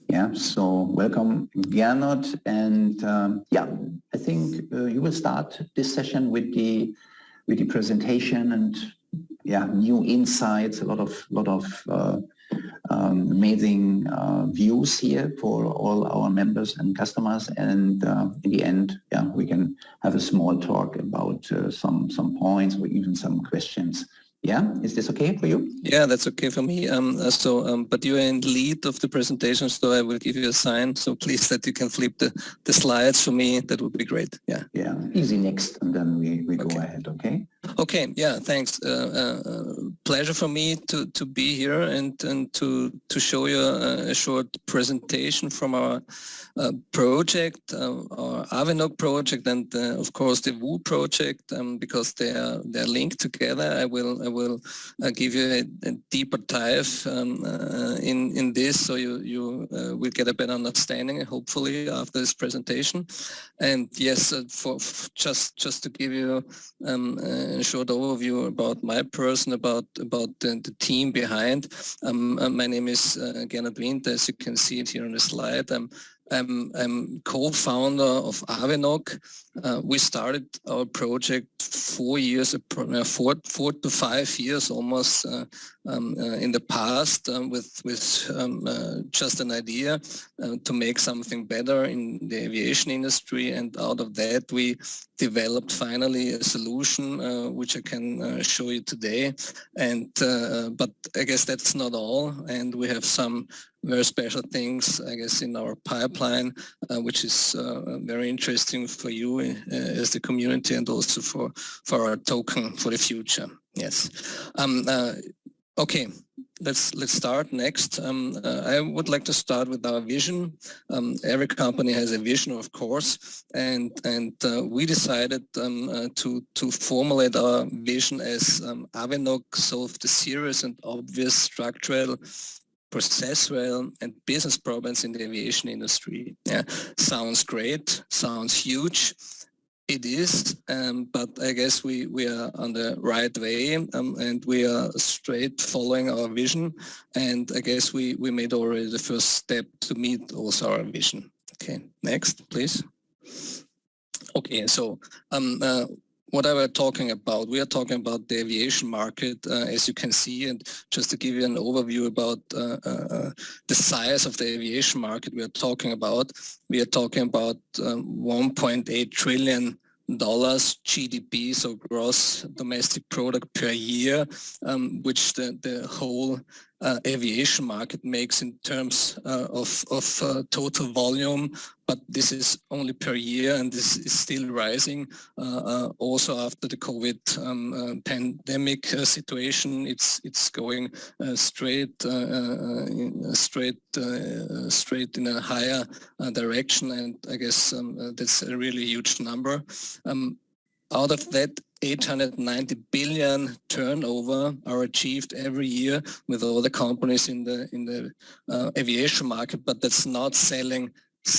Yeah, so welcome, Gernot. And I think you will start this session with the presentation and new insights, a lot of amazing views here for all our members and customers. And in the end, we can have a small talk about some points or even some questions. Yeah, is this okay for you? Yeah, that's okay for me. But you are in lead of the presentation, so I will give you a sign. So please that you can flip the slides for me. That would be great. Yeah. Yeah, easy next, and then we go ahead. Okay. Okay. Yeah. Thanks. Pleasure for me to be here and to show you a short presentation from our project, our Avinoc project, and of course the WU project, because they are linked together. I will give you a deeper dive in this, so you will get a better understanding, hopefully, after this presentation. And yes, for just to give you a short overview about my person, about the team behind. My name is Gernot Winter, as you can see it here on the slide. I'm co-founder of Avinoc. We started our project 4 to 5 years almost in the past with just an idea to make something better in the aviation industry, and out of that we developed finally a solution which I can show you today. And but I guess that's not all, and we have some very special things, I guess, in our pipeline, which is very interesting for you as the community, and also for our token for the future. Yes. Okay. Let's start next. I would like to start with our vision. Every company has a vision, of course, and we decided to formulate our vision as Avinoc solve the serious and obvious structural, processual and business problems in the aviation industry. Yeah, sounds great, sounds huge. It is, but I guess we are on the right way, and we are straight following our vision. And I guess we made already the first step to meet also our vision. Okay, next, please. Okay, so what are we talking about? We are talking about the aviation market, as you can see, and just to give you an overview about the size of the aviation market we are talking about 1.8 trillion GDP, so gross domestic product per year, which the whole aviation market makes in terms of total volume, but this is only per year, and this is still rising. Also after the COVID pandemic situation, it's going straight in a higher direction, and I guess that's a really huge number. Out of that, 890 billion turnover are achieved every year with all the companies in the aviation market, but that's not selling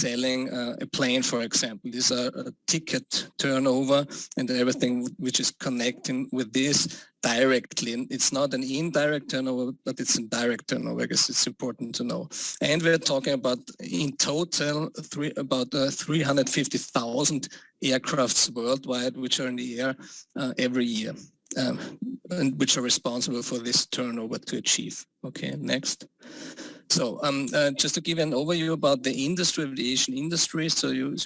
a plane, for example. These are ticket turnover and everything which is connecting with this directly. And it's not an indirect turnover, but it's a direct turnover. I guess it's important to know. And we're talking about, in total, about 350,000 aircrafts worldwide, which are in the air every year, and which are responsible for this turnover to achieve. Okay, next. So just to give you an overview about the aviation industry, so you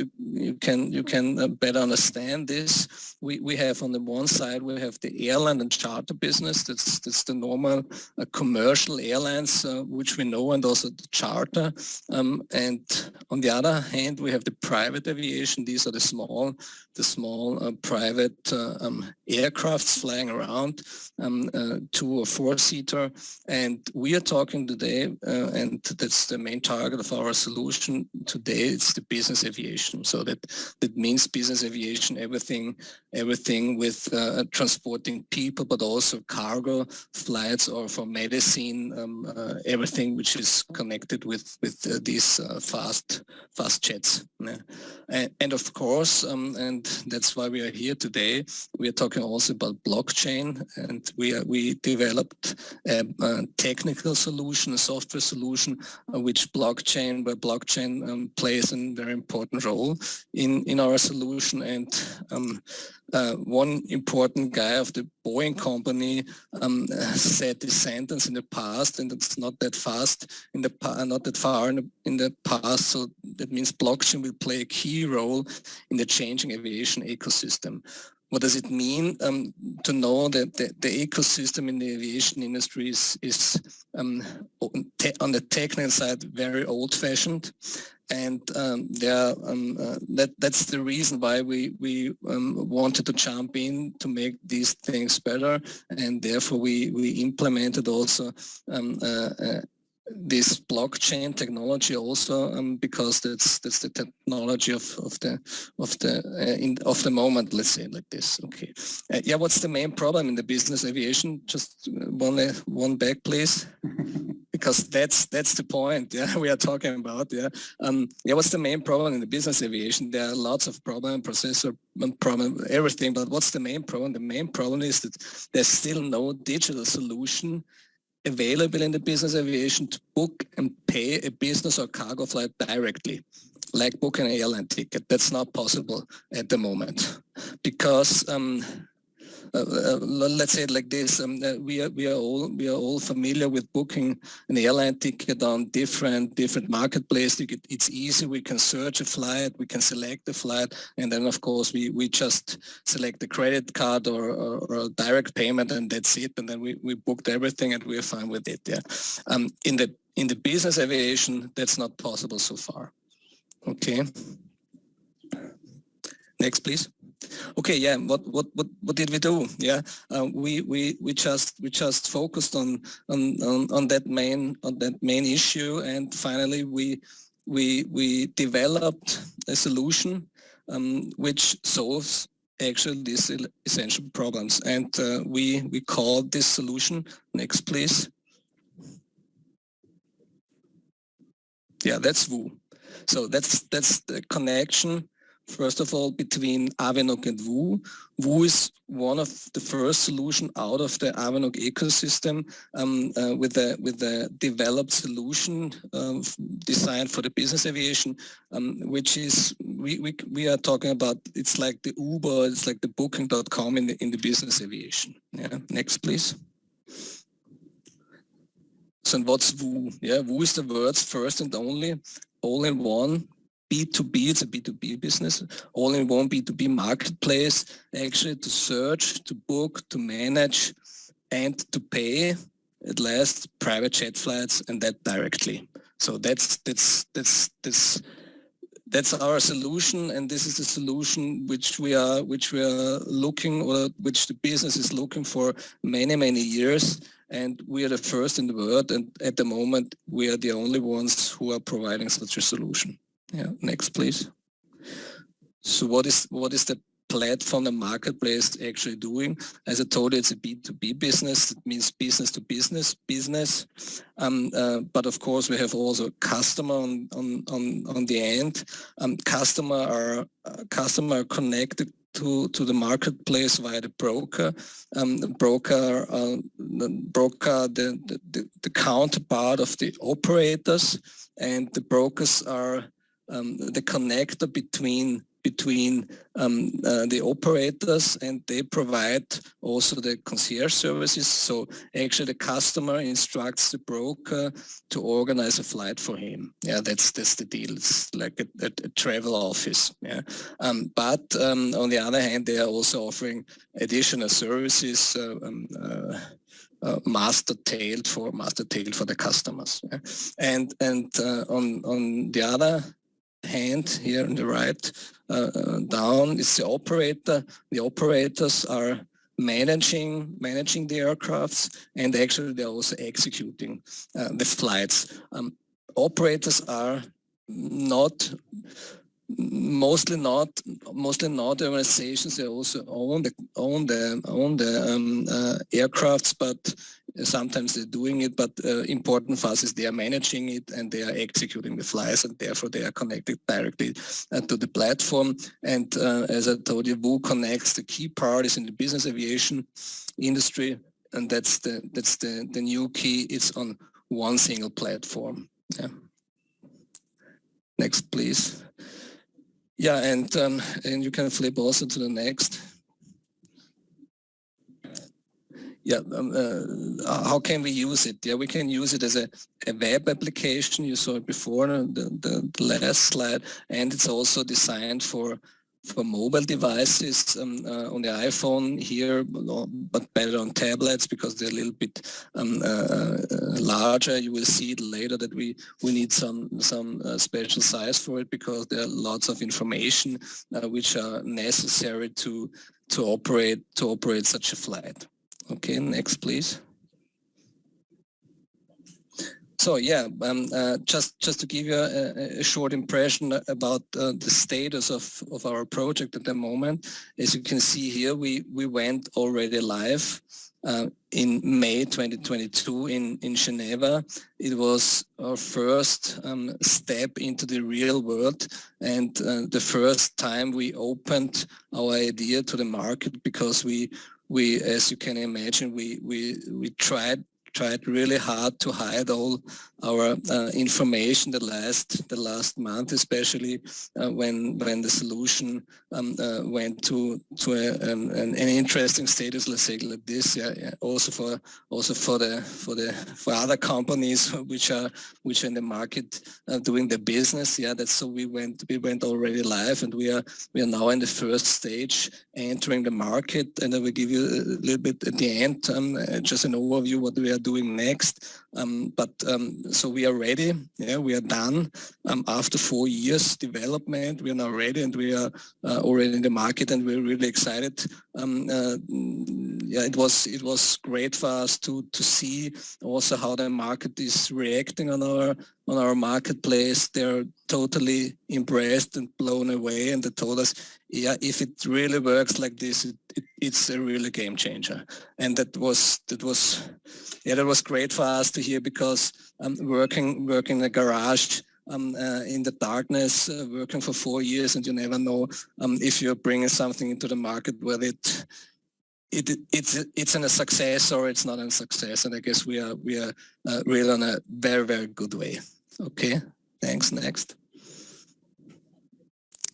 can better understand this. We have on the one side, we have the airline and charter business. That's the normal commercial airlines, which we know, and also the charter. And on the other hand, we have the private aviation. These are the small private aircrafts flying around, 2 or 4 seater. And we are talking today, and that's the main target of our solution today. It's the business aviation. So that means business aviation, everything with transporting people, but also cargo flights, or for medicine, everything which is connected with these fast jets. And of course, and that's why we are here today, we are talking also about blockchain, and we developed a technical solution, a software solution solution where blockchain plays a very important role in our solution. And one important guy of the Boeing company said this sentence in the past, and it's not that fast in the not that far in the past. So that means blockchain will play a key role in the changing aviation ecosystem. What does it mean? To know that the ecosystem in the aviation industry is on the technical side very old-fashioned, and that's the reason why we wanted to jump in to make these things better, and therefore we implemented also this blockchain technology also, because that's the technology of the moment, let's say like this. Okay. Yeah, what's the main problem in the business aviation? Just one back, please. Because that's the point, yeah, we are talking about, yeah. Yeah, what's the main problem in the business aviation? There are lots of problems, processor problem, everything, but what's the main problem? The main problem is that there's still no digital solution available in the business aviation to book and pay a business or cargo flight directly, like booking an airline ticket. That's not possible at the moment, because let's say it like this: we are all familiar with booking an airline ticket on different marketplaces. It's easy. We can search a flight, we can select the flight, and then of course we just select a credit card or a direct payment, and that's it. And then we booked everything, and we're fine with it. Yeah. In the business aviation, that's not possible so far. Okay. Next, please. Okay, yeah. What did we do? Yeah, we just focused on that main issue, and finally we developed a solution which solves actually these essential problems, and we called this solution. Next, please. Yeah, that's WOO. So that's the connection. First of all, between Avinoc and WOO. WOO is one of the first solution out of the Avinoc ecosystem with the developed solution designed for the business aviation, which is we are talking about. It's like the Uber, it's like the Booking.com in the business aviation. Yeah. Next, please. So what's WOO? Yeah, WOO is the world's first and only all-in-one B2B, it's a B2B business, all-in-one B2B marketplace, actually to search, to book, to manage, and to pay at last private jet flights, and that directly. So that's our solution, and this is the solution which we are looking, or which the business is looking for many years. And we are the first in the world, and at the moment we are the only ones who are providing such a solution. Yeah, next, please. So what is the platform, the marketplace actually doing? As I told you, it's a B2B business. It means business to business. But of course, we have also a customer on the end. Customer are connected to the marketplace via the broker. The counterpart of the operators, and the brokers are the connector between the operators, and they provide also the concierge services. So actually the customer instructs the broker to organize a flight for him. Yeah, that's the deal. It's like a travel office. Yeah. But on the other hand, they are also offering additional services, master tailed for the customers. Yeah. And on the other hand, here on the right down is the operator. The operators are managing the aircrafts, and actually they're also executing the flights. Operators are mostly not organizations. They also own the aircrafts, but sometimes they're doing it. But important for us is they are managing it, and they are executing the flights, and therefore they are connected directly to the platform. And as I told you, WOO connects the key parties in the business aviation industry, and that's the new key. It's on one single platform. Yeah. Next, please. Yeah, and you can flip also to the next. Yeah, how can we use it? Yeah, we can use it as a web application. You saw it before, the last slide, and it's also designed for mobile devices on the iPhone here, but better on tablets because they're a little bit larger. You will see it later that we need some special size for it because there are lots of information which are necessary to operate such a flight. Okay, next please. So yeah, just to give you a short impression about the status of our project at the moment. As you can see here, we went already live in May 2022 in Geneva. It was our first step into the real world and the first time we opened our idea to the market because we as you can imagine, we tried really hard to hide all our information the last month, especially when the solution went to an interesting status, let's say like this. Yeah. Also for other companies which are in the market doing the business. Yeah, that's so we went already live, and we are now in the first stage entering the market, and I will give you a little bit at the end just an overview what we are doing next. So we are ready. Yeah, we are done. After 4 years development, we are now ready, and we are already in the market, and we're really excited. Yeah, it was great for us to see also how the market is reacting on our marketplace. They're totally impressed and blown away, and they told us, yeah, if it really works like this, it's a really game changer. And that was great for us to hear because working in a garage in the darkness, working for 4 years, and you never know if you're bringing something into the market whether it's a success or it's not a success. And I guess we are really on a very, very good way. Okay, thanks. Next.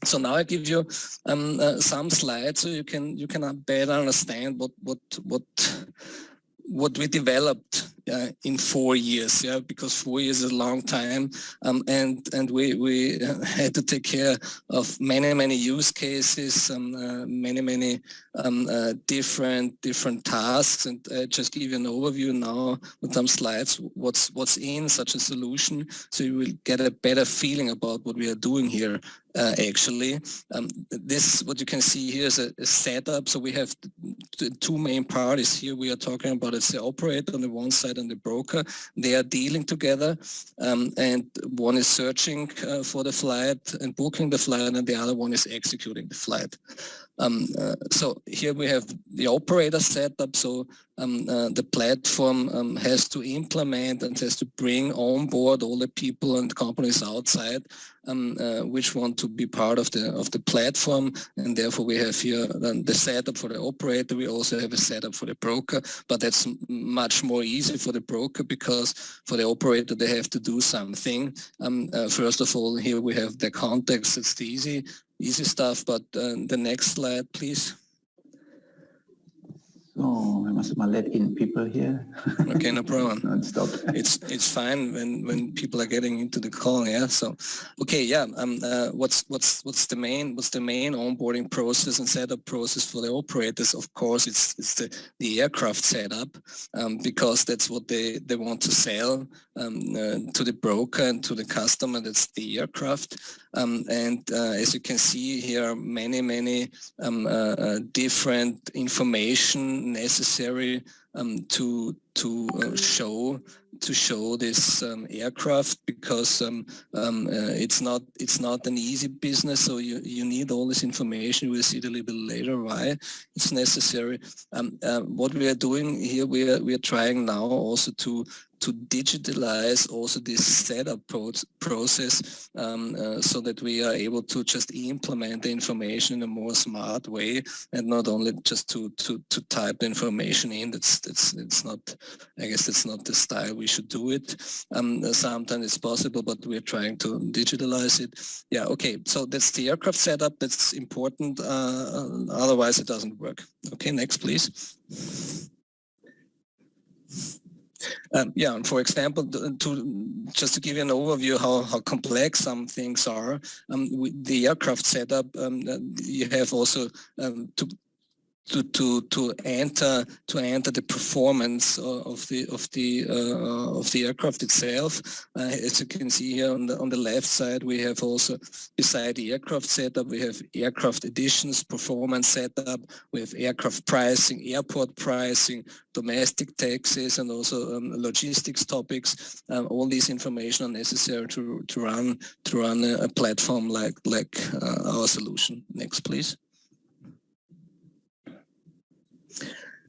So now I give you some slides so you can better understand what we developed in 4 years. Yeah, because 4 years is a long time, and we had to take care of many use cases, many different tasks, and just give you an overview now with some slides what's in such a solution, so you will get a better feeling about what we are doing here. Actually, this what you can see here is a setup. So we have the two main parties here. We are talking about it's the operator on the one side and the broker. They are dealing together, and one is searching for the flight and booking the flight, and the other one is executing the flight. So here we have the operator setup. So the platform has to implement and has to bring on board all the people and companies outside which want to be part of the platform, and therefore we have here the setup for the operator. We also have a setup for the broker, but that's much more easy for the broker because for the operator they have to do something. First of all, here we have the context. It's the easy stuff, but the next slide, please. So I must let in people here. Okay, no problem. No, stop. It's fine when people are getting into the call. Yeah. So, okay. Yeah. What's the main onboarding process and setup process for the operators? Of course, it's the aircraft setup because that's what they want to sell to the broker and to the customer. That's the aircraft. And as you can see here, many different information necessary to show this aircraft, because it's not an easy business. So you need all this information. We'll see it a little bit later why it's necessary. What we are doing here, we are trying now also to digitalize also this setup process so that we are able to just implement the information in a more smart way and not only just to type the information in. That's it's not, I guess that's not the style we should do it. Sometimes it's possible, but we're trying to digitalize it. Yeah, okay, so that's the aircraft setup. That's important, otherwise it doesn't work. Okay, next please. Yeah, and for example, just to give you an overview how complex some things are, with the aircraft setup, you have also to enter the performance of the aircraft itself. As you can see here on the left side, we have also, beside the aircraft setup, we have aircraft additions, performance setup, we have aircraft pricing, airport pricing, domestic taxes, and also logistics topics. All these information are necessary to run a platform like our solution. Next, please.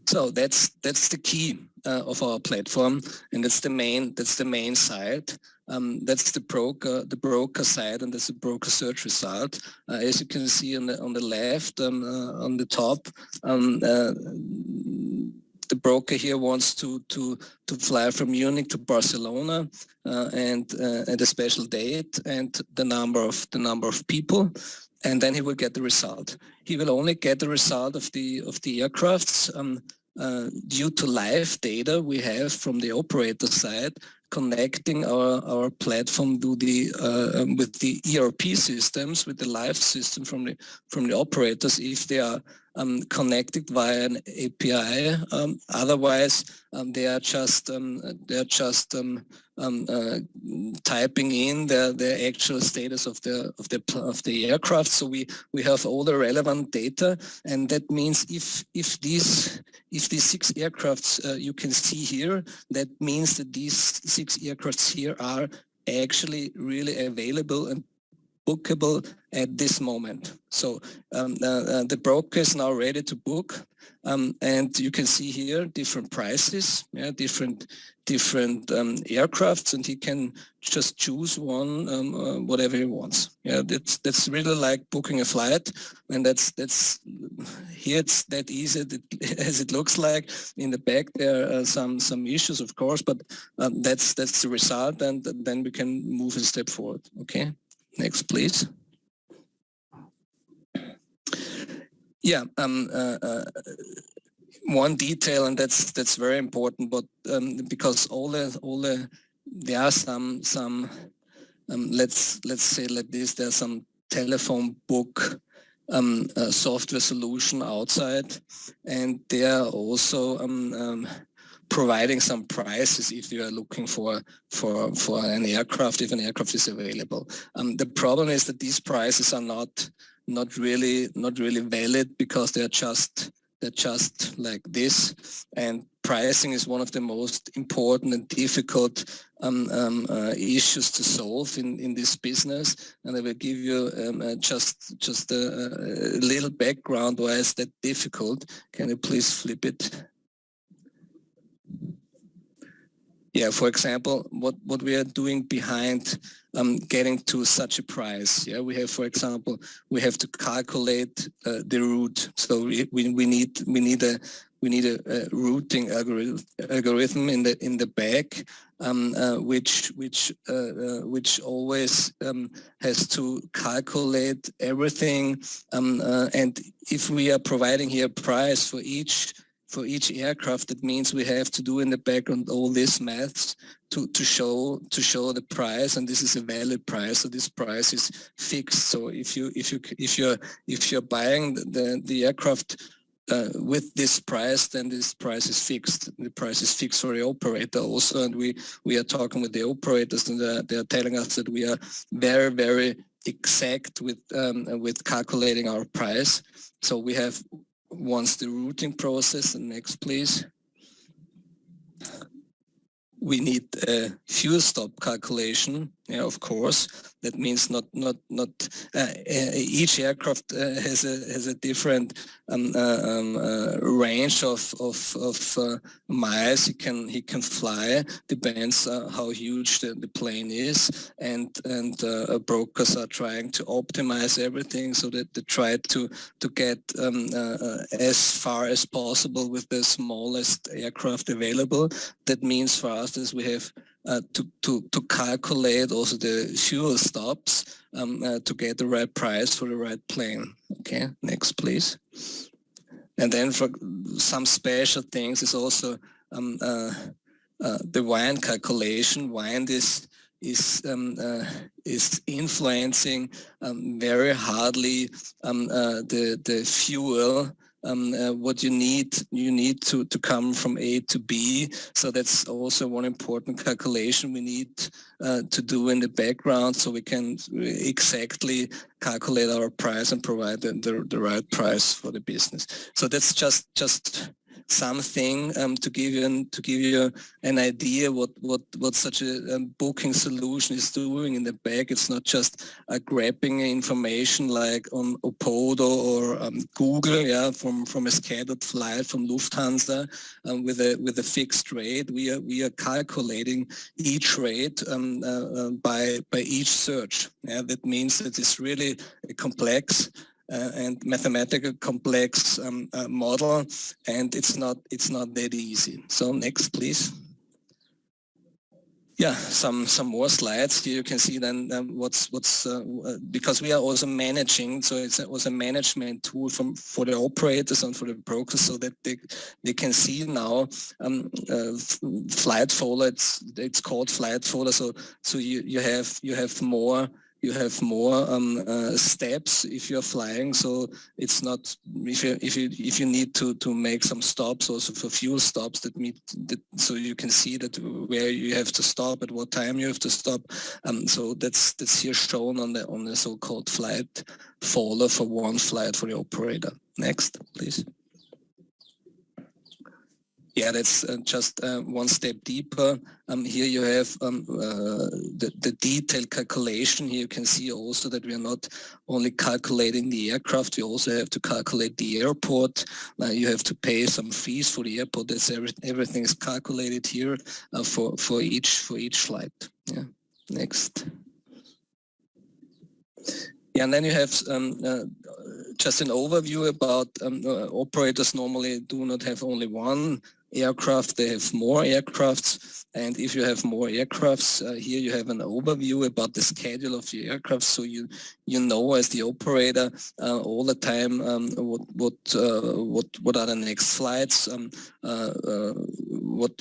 So that's the key of our platform, and that's the main side. That's the broker side, and that's the broker search result. As you can see on the left, on the top, the broker here wants to fly from Munich to Barcelona, and at a special date, and the number of people. And then he will get the result. He will only get the result of the aircrafts due to live data we have from the operator side, connecting our platform to the with the ERP systems, with the live system from the operators, if they are connected via an API. Otherwise, they are just typing in the actual status of the aircraft. So we have all the relevant data, and that means if these 6 aircrafts you can see here, that means that these 6 aircrafts here are actually really available and bookable at this moment. So the broker is now ready to book, and you can see here different prices, yeah, different aircrafts, and he can just choose one, whatever he wants. Yeah, that's really like booking a flight, and that's here it's that easy as it looks like. In the back there are some issues, of course, but that's the result, and then we can move a step forward. Okay. Next, please. Yeah, one detail, and that's very important, but because all the there are some let's say like this, there's some telephone book software solution outside, and they are also providing some prices if you are looking for an aircraft, if an aircraft is available. The problem is that these prices are not really valid, because they're just like this, and pricing is one of the most important and difficult issues to solve in this business. And I will give you just a little background why it's that difficult. Can you please flip it? Yeah, for example, what we are doing behind getting to such a price. Yeah, we have, for example, we have to calculate the route. So we need a routing algorithm in the back, which always has to calculate everything. And if we are providing here a price for each aircraft, that means we have to do in the background all this maths to show the price, and this is a valid price. So this price is fixed. So if you're buying the aircraft with this price, then this price is fixed. The price is fixed for the operator also, and we are talking with the operators, and they are telling us that we are very, very exact with calculating our price. So we have, once the routing process, and next please, we need a fuel stop calculation Yeah, of course. That means not each aircraft has a different range of miles he can fly. Depends how huge the plane is, and brokers are trying to optimize everything so that they try to get as far as possible with the smallest aircraft available. That means for us is we have to calculate also the fuel stops to get the right price for the right plane. Okay, next please. And then for some special things is also the wind calculation. Wind is influencing very hardly the fuel. What you need to come from A to B. So that's also one important calculation we need to do in the background, so we can exactly calculate our price and provide the right price for the business. So that's just something to give you an idea what such a booking solution is doing in the back. It's not just grabbing information like on Opodo or Google, yeah, from a scattered flight from Lufthansa with a fixed rate. We are calculating each rate by each search. Yeah, that means that it's really a complex and mathematical complex model, and it's not that easy. So next, please. Yeah, some more slides. Here you can see then what's because we are also managing, so it's also a management tool for the operators and for the brokers, so that they can see now flight follower. It's called flight follower. So you have more. You have more steps if you're flying, so it's not if you need to make some stops also for fuel stops so you can see that where you have to stop, at what time you have to stop. So that's here shown on the so-called flight folder for one flight for the operator. Next, please. Yeah, that's just one step deeper. Here you have the detailed calculation. Here you can see also that we are not only calculating the aircraft, we also have to calculate the airport. You have to pay some fees for the airport. That's everything is calculated here for each flight. Yeah. Next. Yeah, and then you have just an overview about operators normally do not have only one aircraft, they have more aircrafts, and if you have more aircrafts, here you have an overview about the schedule of the aircraft, so you know as the operator all the time what are the next flights, what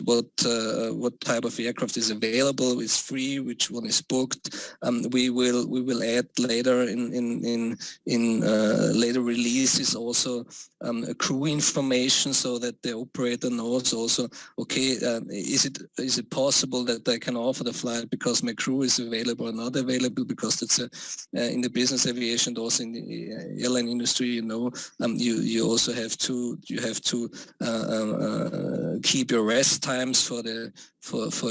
type of aircraft is available, is free, which one is booked. We will add later in later releases also crew information, so that the operator knows also, okay, is it possible that I can offer the flight because my crew is available or not available, because that's in the business aviation and also in the airline industry, you know, you also have to keep your rest times for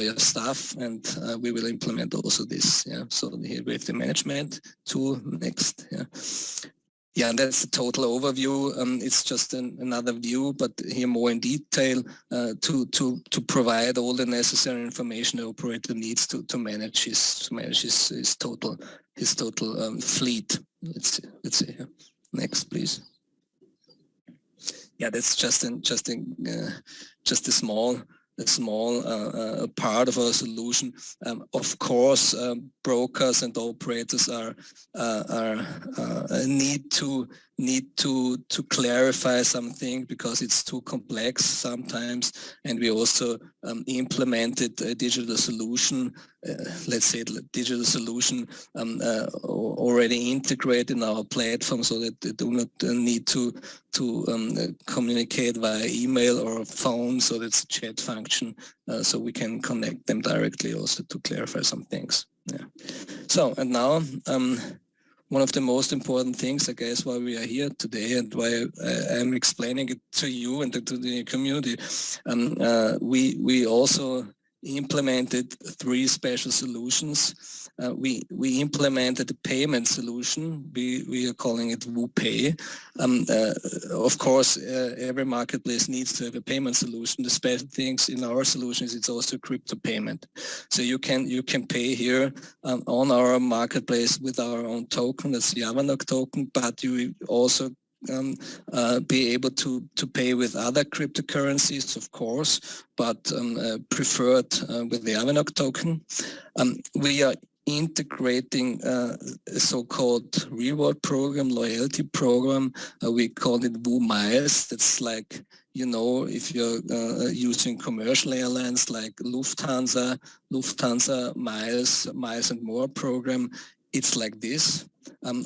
your staff, and we will implement also this. Yeah, so here we have the management tool. Next. Yeah. Yeah, and that's the total overview. It's just another view, but here more in detail to provide all the necessary information the operator needs to manage his total fleet. Let's see here. Next, please. Yeah, that's just a small part of our solution. Of course, brokers and operators need to clarify something because it's too complex sometimes, and we also implemented a digital solution. Let's say the digital solution already integrated in our platform, so that they do not need to communicate via email or phone. So that's a chat function, so we can connect them directly also to clarify some things. Yeah. So, and now one of the most important things, I guess, why we are here today and why I'm explaining it to you and to the community, we also implemented 3 special solutions. We implemented a payment solution. We are calling it WooPay. Of course, every marketplace needs to have a payment solution. The special things in our solution is it's also crypto payment. So you can pay here on our marketplace with our own token. That's the Avinoc token, but you also be able to pay with other cryptocurrencies, of course, but preferred with the Avinoc token. We are integrating a so-called reward program, loyalty program. We call it Woo Miles. That's like, you know, if you're using commercial airlines like Lufthansa Miles and More program, it's like this.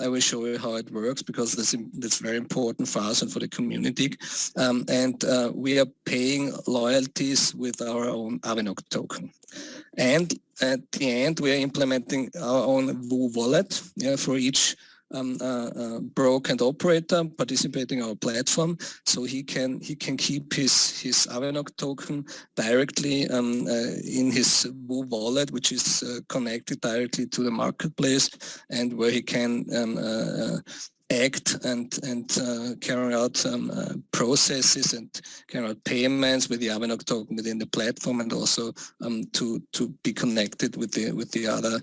I will show you how it works because that's very important for us and for the community. We are paying loyalties with our own Avinoc token. And at the end, we are implementing our own Woo wallet for each broker and operator participating in our platform, so he can keep his Avinoc token directly in his Woo wallet, which is connected directly to the marketplace, and where he can act and carry out processes and carry out payments with the Avinoc token within the platform, and also to be connected with the other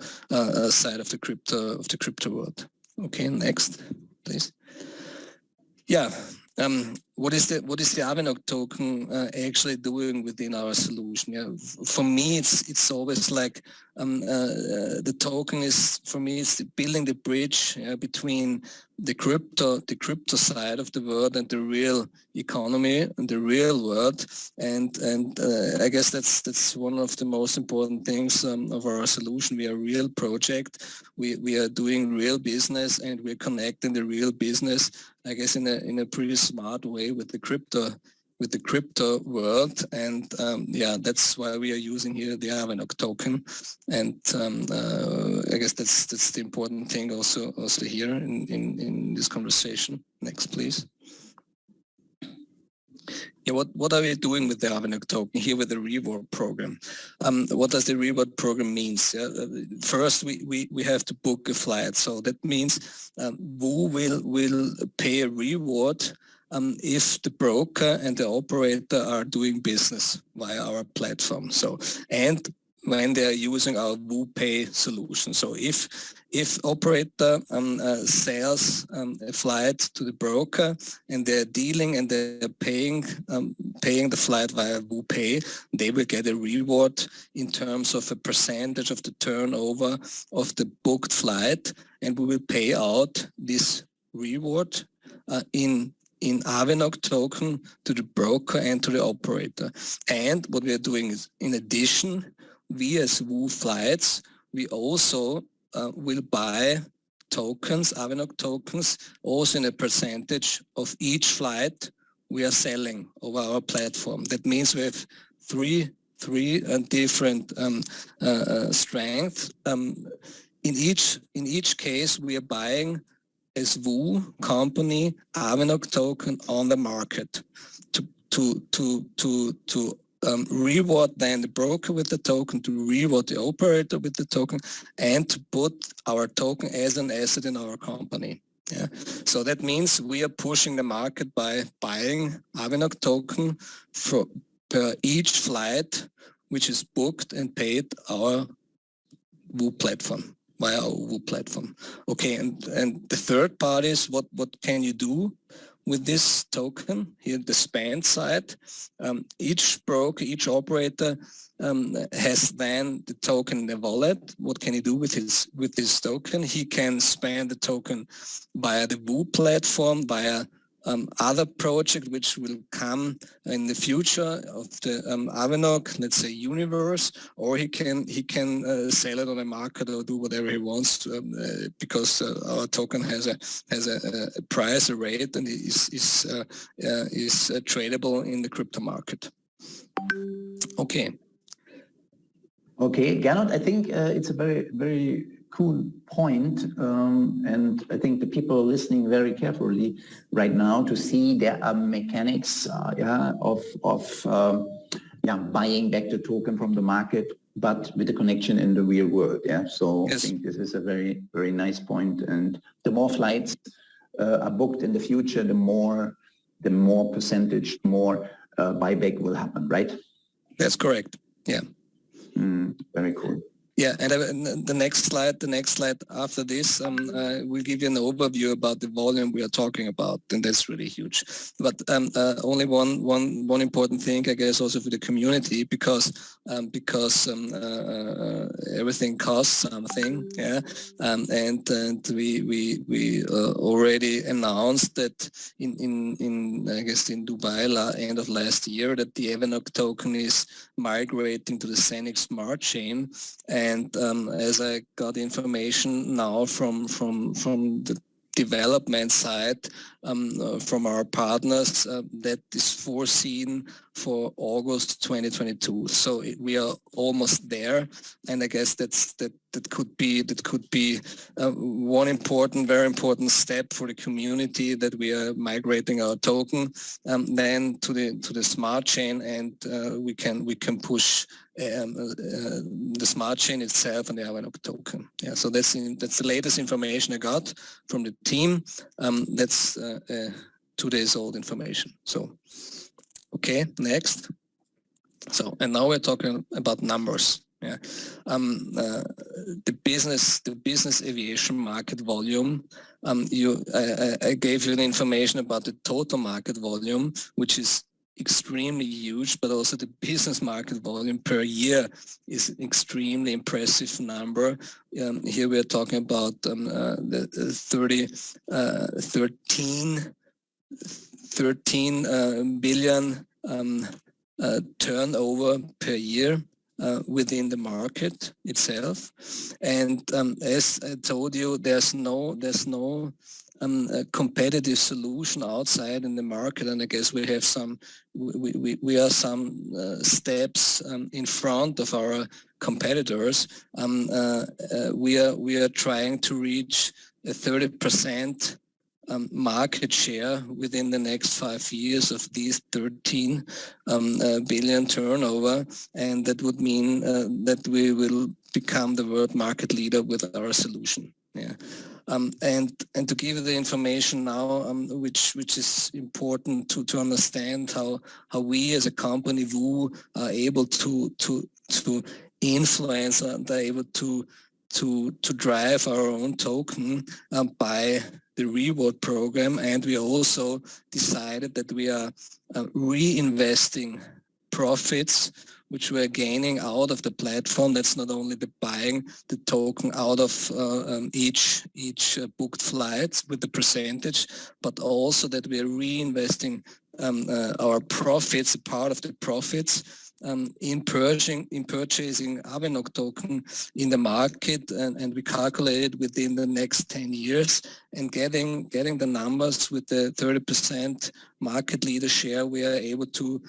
side of the crypto world. Okay, next, please. Yeah, what is the Avinoc token actually doing within our solution? Yeah, for me, it's always like the token is, for me, it's building the bridge between the crypto side of the world and the real economy and the real world, and I guess that's one of the most important things of our solution. We are a real project. We are doing real business, and we're connecting the real business, I guess, in a pretty smart way with the crypto world, and yeah, that's why we are using here the Avinoc token, and I guess that's the important thing also here in this conversation. Next, please. Yeah, what are we doing with the Avinoc token here with the reward program? What does the reward program means? First, we have to book a flight, so that means Woo will pay a reward if the broker and the operator are doing business via our platform. So, and when they are using our WooPay solution. So if operator sells a flight to the broker and they're dealing and they're paying the flight via WooPay, they will get a reward in terms of a percentage of the turnover of the booked flight, and we will pay out this reward in Avinoc token to the broker and to the operator. And what we are doing is, in addition, we as Woo Flights, we also will buy tokens, Avinoc tokens, also in a percentage of each flight we are selling over our platform. That means we have three different strengths. In each case, we are buying as Woo company Avinoc token on the market to reward then the broker with the token, to reward the operator with the token, and to put our token as an asset in our company. Yeah. So that means we are pushing the market by buying Avinoc token per each flight which is booked and paid our Woo platform, via our Woo platform. Okay, and the third part is what can you do with this token? Here, the spend side. Each broker, each operator has then the token in the wallet. What can he do with his token? He can spend the token via the Woo platform, via other project which will come in the future of the Avinoc, let's say universe, or he can sell it on the market or do whatever he wants to, because our token has a price, a rate, and is tradable in the crypto market. Okay. Okay, Gernot, I think it's a very cool point, and I think the people are listening very carefully right now to see there are mechanics of buying back the token from the market, but with a connection in the real world. Yeah, so yes. I think this is a very, very nice point. And the more flights are booked in the future, the more percentage, more buyback will happen, right? That's correct. Yeah. Very cool. Yeah, and the next slide after this will give you an overview about the volume we are talking about, and that's really huge. But only one important thing, I guess, also for the community, because everything costs something, yeah, and we already announced that in I guess in Dubai end of last year that the Avinoc token is migrating to the Zeniq smart chain. And as I got information now from the development side from our partners, that is foreseen for August 2022. So we are almost there, and I guess that could be one very important step for the community, that we are migrating our token then to the smart chain, and we can push the smart chain itself and the Avinoc token. Yeah, so that's the latest information I got from the team. That's 2 days old information. So, okay, next. So, and now we're talking about numbers. Yeah, the business aviation market volume. I gave you the information about the total market volume, which is extremely huge, but also the business market volume per year is an extremely impressive number. Here we are talking about the 13 billion turnover per year within the market itself. And as I told you, there's no a competitive solution outside in the market, and I guess we have we are some steps in front of our competitors. We are trying to reach a 30% market share within the next 5 years of these 13 billion turnover, and that would mean that we will become the world market leader with our solution. Yeah. And to give you the information now, which is important to understand how we as a company VU are able to influence and are able to drive our own token by the reward program. And we also decided that we are reinvesting profits which we're gaining out of the platform. That's not only the buying the token out of each booked flights with the percentage, but also that we are reinvesting our profits, a part of the profits, in purchasing Avinoc token in the market, and we calculated within the next 10 years, and getting the numbers with the 30% market leader share, we are able to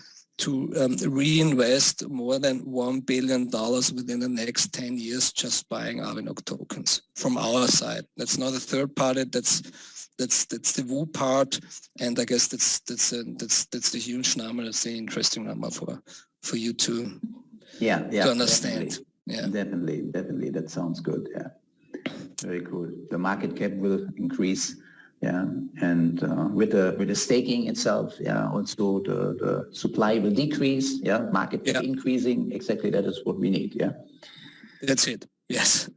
reinvest more than $1 billion within the next 10 years just buying Avinoc tokens from our side. That's not a third party. That's the VU part, and I guess that's a huge number. That's an interesting number for you to understand. Definitely. That sounds good. Yeah, very cool. The market cap will increase. Yeah, and with the staking itself, also the supply will decrease. Yeah, market cap increasing. Exactly, that is what we need. Yeah, that's it. Yes.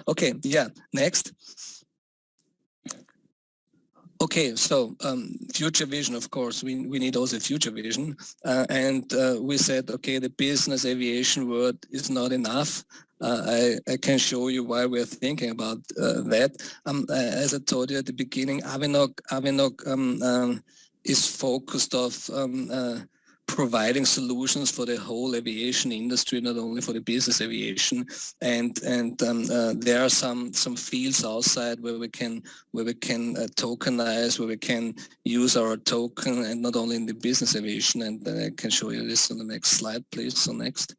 Okay. Yeah. Next. Okay, so future vision, of course, we need also future vision. And we said, okay, the business aviation world is not enough. I can show you why we're thinking about that. As I told you at the beginning, Avinoc is focused on providing solutions for the whole aviation industry, not only for the business aviation. And there are some fields outside where we can tokenize, where we can use our token, and not only in the business aviation. And I can show you this on the next slide, please. So next.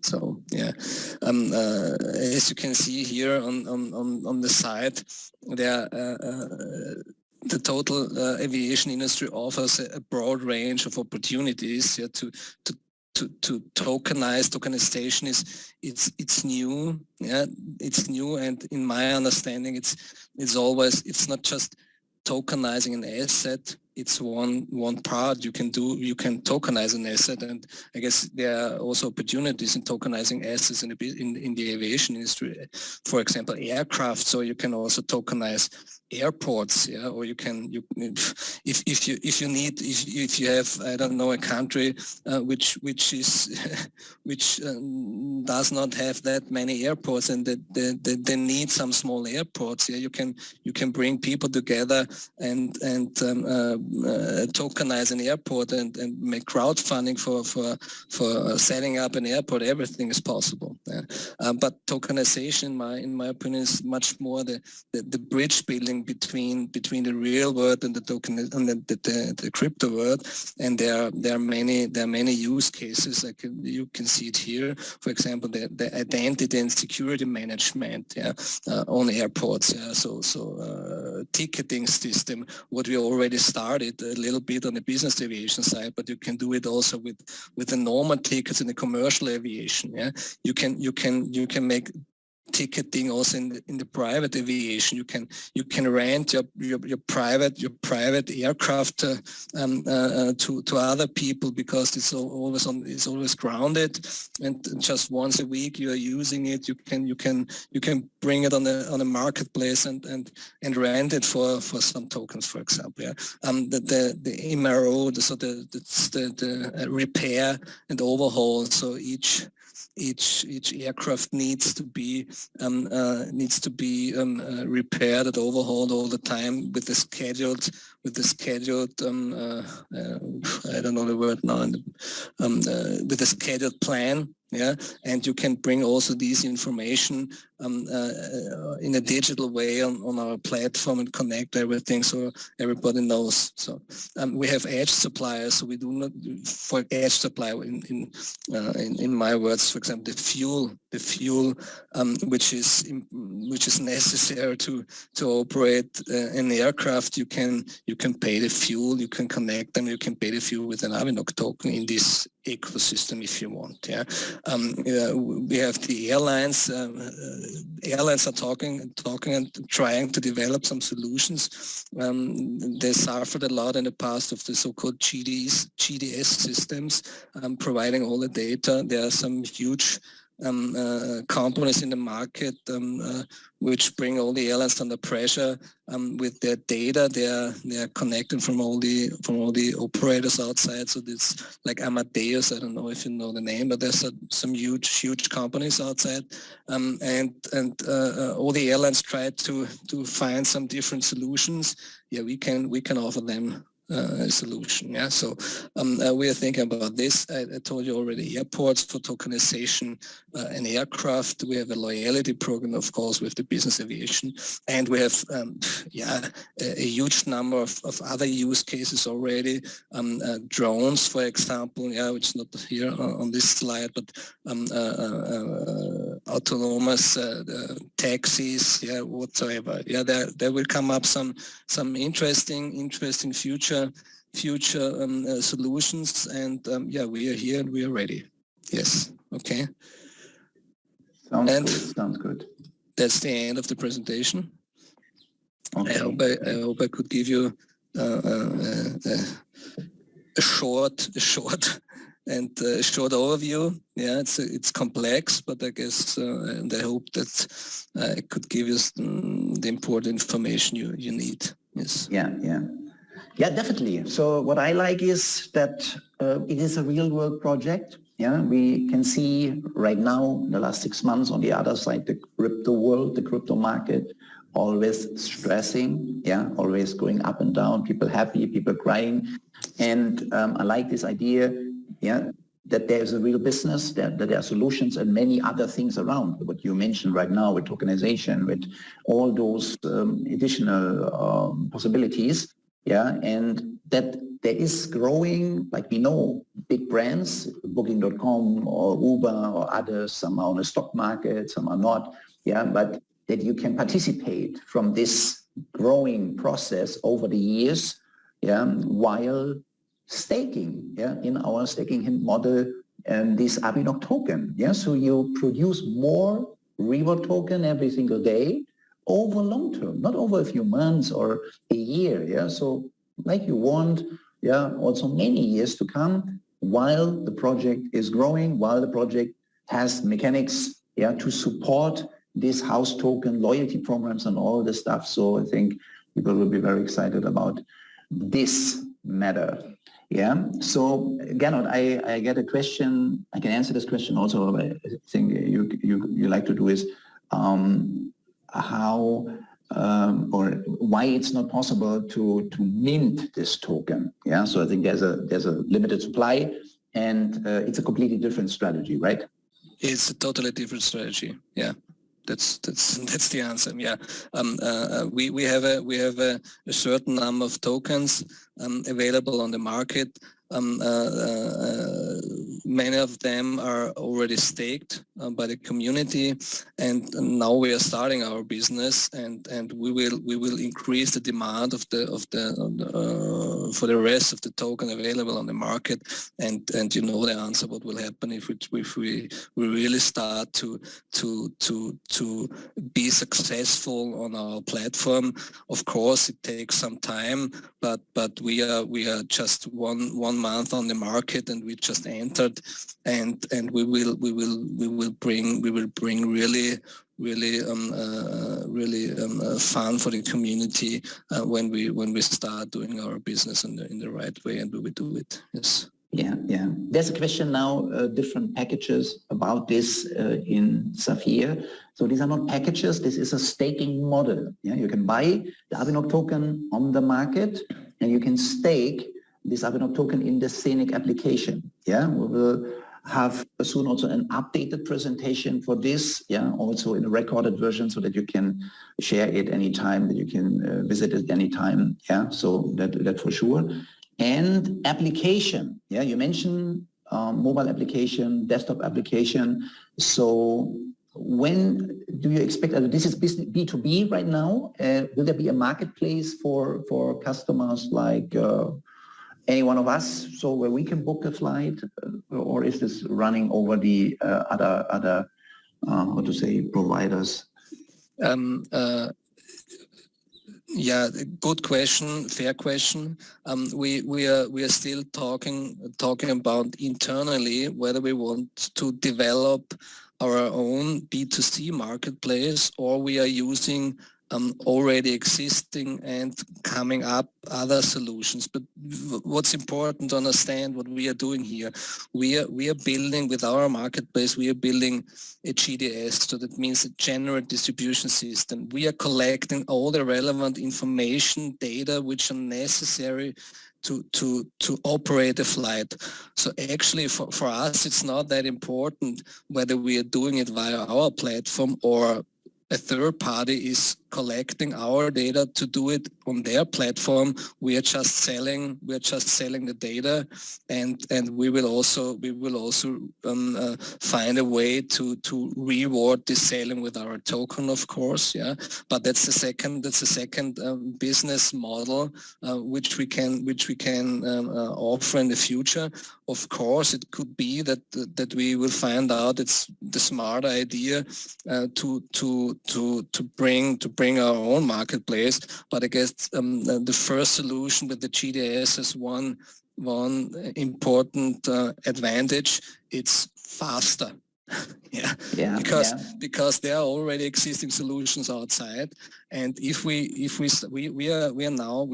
So yeah, as you can see here on the side, there. The total aviation industry offers a broad range of opportunities to tokenize. Tokenization it's new, yeah, it's new, and in my understanding, it's not just tokenizing an asset. It's one part you can do. You can tokenize an asset, and I guess there are also opportunities in tokenizing assets in the aviation industry. For example, aircraft. So you can also tokenize airports, yeah, or if you have, I don't know, a country which does not have that many airports, and they need some small airports. Yeah, you can bring people together and tokenize an airport and make crowdfunding for setting up an airport. Everything is possible. Yeah. But tokenization, in my opinion, is much more the bridge building between the real world and the token and the crypto world. And there are many use cases. Like you can see it here. For example, the identity and security management, yeah, on airports. Yeah. So ticketing system, what we already started a little bit on the business aviation side, but you can do it also with the normal tickets in the commercial aviation. Yeah, you can make ticketing also in the private aviation. You can rent your private aircraft to other people, because it's always grounded, and just once a week you are using it. You can bring it on a marketplace and rent it for some tokens, for example. Yeah. The MRO, the repair and overhaul. So each aircraft needs to be repaired and overhauled all the time with the scheduled I don't know the word now, with the scheduled plan. Yeah, and you can bring also these information in a digital way on our platform and connect everything so everybody knows. So we have edge suppliers. So we do not, for edge supply in my words, for example, the fuel which is necessary to operate an aircraft. You can pay the fuel. You can connect them. You can pay the fuel with an Avinoc token in this ecosystem if you want. Yeah. We have the airlines. Airlines are talking and trying to develop some solutions. They suffered a lot in the past of the so-called GDS systems, providing all the data. There are some huge companies in the market which bring all the airlines under pressure with their data. They are connected from all the operators outside. So it's like Amadeus. I don't know if you know the name, but there's some huge companies outside, and all the airlines try to find some different solutions. Yeah, we can offer them a solution. Yeah, so we are thinking about this. I told you already, airports for tokenization, an aircraft. We have a loyalty program, of course, with the business aviation, and we have a huge number of other use cases already. Drones, for example, yeah, which is not here on this slide, but autonomous taxis, yeah, whatsoever. Yeah, there will come up some interesting future solutions, and we are here and we are ready. Yes. Okay. Sounds good. That's the end of the presentation. Okay. I hope I could give you a short overview. Yeah, it's complex, but I guess and I hope that I could give you the important information you need. Yes. Yeah, definitely. So what I like is that it is a real world project. Yeah, we can see right now in the last 6 months on the other side, the crypto world, the crypto market, always stressing, yeah, always going up and down, people happy, people crying. And I like this idea, yeah, that there's a real business, that there are solutions and many other things around. What you mentioned right now with tokenization, with all those additional possibilities, yeah, and that there is growing, like we know, big brands, Booking.com or Uber or others, some are on the stock market, some are not, yeah, but that you can participate from this growing process over the years, yeah, while staking, yeah, in our staking model, this Avinoc token. Yeah, so you produce more reward token every single day over long term, not over a few months or a year. Yeah, so like you want, yeah, also many years to come while the project is growing, while the project has mechanics, yeah, to support this house token loyalty programs and all this stuff. So I think people will be very excited about this matter. Yeah. So Gernot, I get a question. I can answer this question also. But I think you like to do is how or why it's not possible to mint this token. Yeah. So I think there's a limited supply, and it's a completely different strategy, right? It's a totally different strategy. Yeah. That's the answer. Yeah, we have a certain number of tokens available on the market. Many of them are already staked by the community, and now we are starting our business, and we will increase the demand of for the rest of the token available on the market, and you know the answer what will happen if we really start to be successful on our platform. Of course, it takes some time, but we are just one month on the market, and we just entered, and we will bring really fun for the community when we start doing our business in the right way, and we will do it. Yes. Yeah. There's a question now, different packages about this in Saphir. So these are not packages, this is a staking model. Yeah, you can buy the Avinoc token on the market, and you can stake this Avinoc token in the Zeniq application. Yeah, we will have soon also an updated presentation for this, yeah, also in a recorded version, so that you can share it anytime, that you can visit it anytime. Yeah, so that for sure. And application, yeah, you mentioned mobile application, desktop application. So when do you expect, this is B2B right now, will there be a marketplace for customers like any one of us, so where we can book a flight, or is this running over the other how to say, providers? Yeah, good question, fair question. We are still talking about internally whether we want to develop our own B2C marketplace, or we are using already existing and coming up other solutions. But what's important to understand what we are doing here, we are building with our marketplace, we are building a GDS, so that means a general distribution system. We are collecting all the relevant information, data which are necessary to operate a flight. So actually for us it's not that important whether we are doing it via our platform or a third party is collecting our data to do it on their platform. We are just selling the data, and we will also find a way to reward this selling with our token, of course. Yeah, but that's the second business model which we can offer in the future. Of course, it could be that we will find out it's the smart idea to bring our own marketplace. But I guess the first solution with the GDS has one important advantage: it's faster. Because there are already existing solutions outside, and if we are now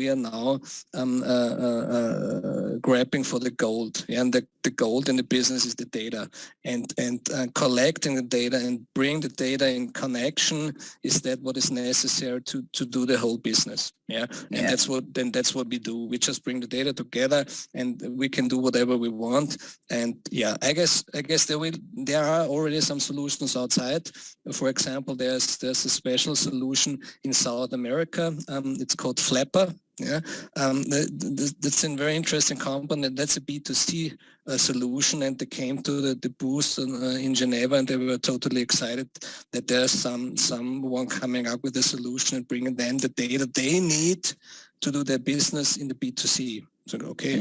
grabbing for the gold, and the gold in the business is the data, and collecting the data and bring the data in connection is that what is necessary to do the whole business. And that's what we do. We just bring the data together, and we can do whatever we want. And I guess there are already some solutions outside. For example, there's a special solution in South America. It's called Flapper. That's a very interesting company. That's a B2C solution, and they came to the booth in Geneva, and they were totally excited that there's someone coming up with a solution and bringing them the data they need to do their business in the B2C. So okay,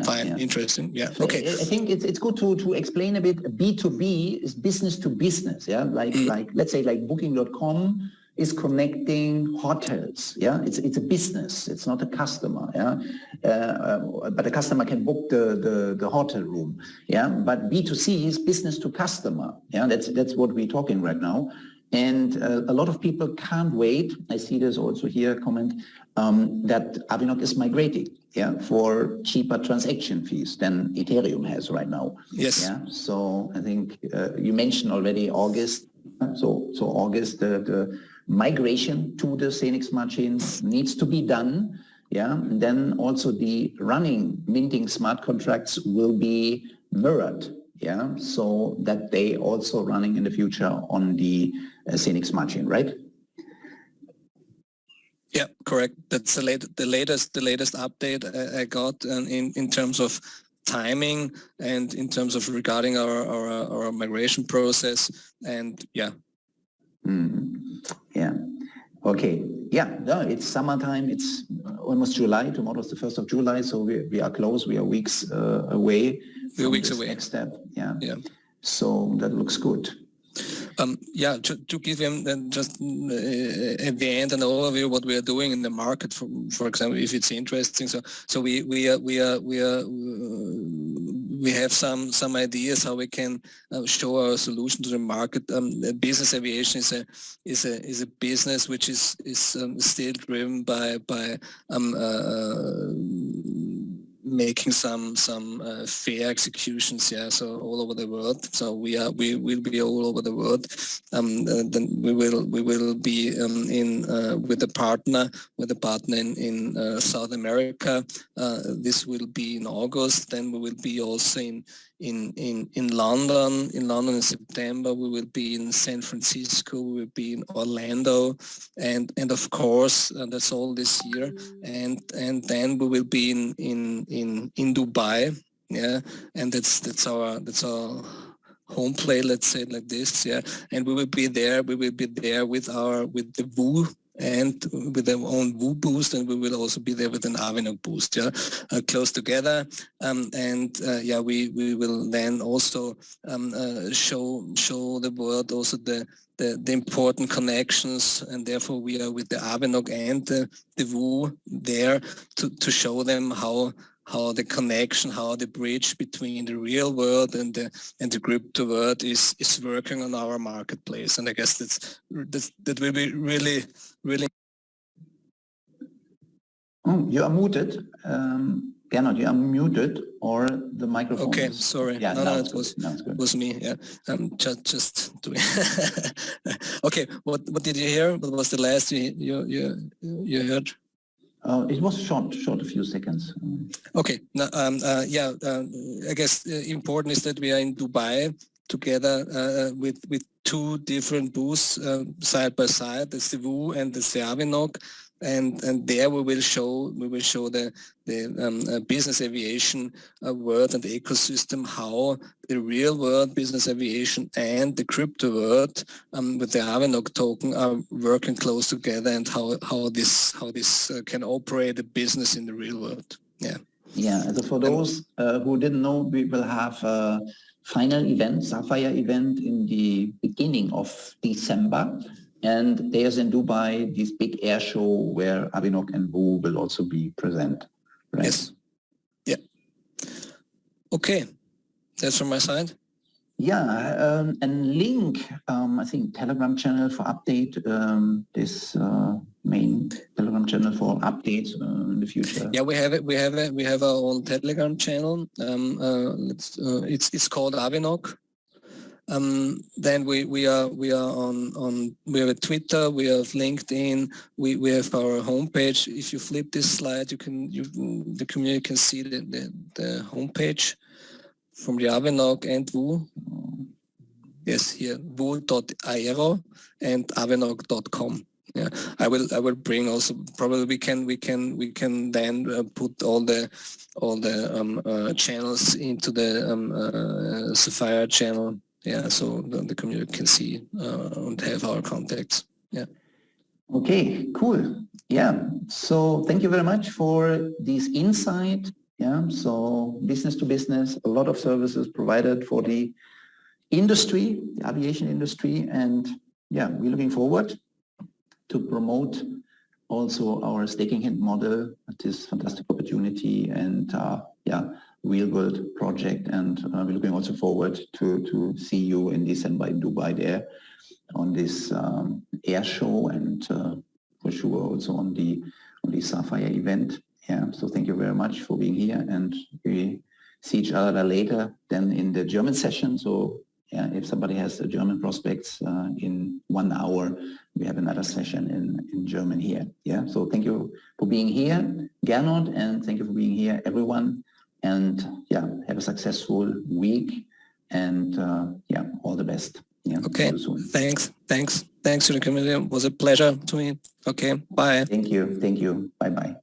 fine, interesting. Yeah, So okay. I think it's good to explain a bit. B2B is business to business. Yeah, like let's say like Booking.com is connecting hotels. Yeah, it's a business. It's not a customer. Yeah, but the customer can book the hotel room. Yeah, but B2C is business to customer. Yeah, that's what we're talking right now. And a lot of people can't wait. I see there's also here a comment that Avinoc is migrating, for cheaper transaction fees than Ethereum has right now. Yes. Yeah. So I think you mentioned already August. So August, the migration to the Zeniq smart chains needs to be done. Yeah. And then also the running minting smart contracts will be mirrored. Yeah. So that they also running in the future on the Zeniq smart chain, right? Yeah, correct. That's the latest update I got in terms of timing and in terms of regarding our migration process. And yeah. Yeah. Okay. Yeah. No, it's summertime. It's almost July. Tomorrow is the 1st of July. So we are close. We are weeks away. We're weeks away. Next step. Yeah. Yeah. So that looks good. Yeah, to give them then just at the end an overview what we are doing in the market. For example, if it's interesting, so we have some ideas how we can show our solution to the market. Business aviation is a business which is still driven by making some fair executions, so all over the world. So we will be all over the world. Then we will be with a partner in South America. This will be in August. Then we will be also in London. In London in September. We will be in San Francisco. We will be in Orlando, and of course that's all this year. And then we will be in Dubai. Yeah, and that's our home play, let's say it like this. Yeah, and we will be there with the Woo and with our own Woo boost, and we will also be there with an Avinoc boost, close together. We will then also show the world also the important connections, and therefore we are with the Avinoc and the Woo there to show them how the connection, how the bridge between the real world and the crypto world is working on our marketplace. And I guess that will be really. Oh, you are muted. Gernot, you are muted, or the microphone. Okay, sorry. Yeah, no, it was me. Yeah, just doing. Okay, what did you hear? What was the last you heard? It was short, a few seconds. Okay. Now, I guess important is that we are in Dubai together with two different booths side by side. That's the Woo and the Avinoc. And there we will show the business aviation world and the ecosystem, how the real world business aviation and the crypto world with the Avinoc token are working close together, and how this can operate a business in the real world. Yeah. Yeah. So for those who didn't know, we will have a final event, Sapphire event, in the beginning of December. And there's in Dubai this big air show where Avinoc and Woo will also be present. Right? Yes. Yeah. Okay. That's from my side. Yeah. And link, I think, Telegram channel for update, this main Telegram channel for updates in the future. Yeah, we have it. We have our own Telegram channel. It's called Avinoc. Then we are on we have a Twitter, we have LinkedIn, we have our homepage. If you flip this slide, the community can see the homepage from the Avinoc and Woo. Yes, here woo.aero and avinoc.com. Yeah, I will bring also, probably we can then put all the channels into the Sapphire channel. Yeah, so the community can see and have our contacts. Yeah. Okay, cool. Yeah. So thank you very much for this insight Yeah, so business to business, a lot of services provided for the industry, the aviation industry, and yeah, we're looking forward to promote also our staking hint model, this fantastic opportunity, and yeah, real world project. And we're looking also forward to see you in December in Dubai there on this air show, and for sure also on the Sapphire event. Yeah, so thank you very much for being here, and we see each other later then in the German session. So yeah, if somebody has the German prospects, in 1 hour, we have another session in German here. Yeah, so thank you for being here, Gernot, and thank you for being here, everyone. And yeah, have a successful week, and yeah, all the best. Yeah, okay, see you soon. Thanks, Jürgen. It was a pleasure to me. Okay, bye. Thank you. Bye-bye.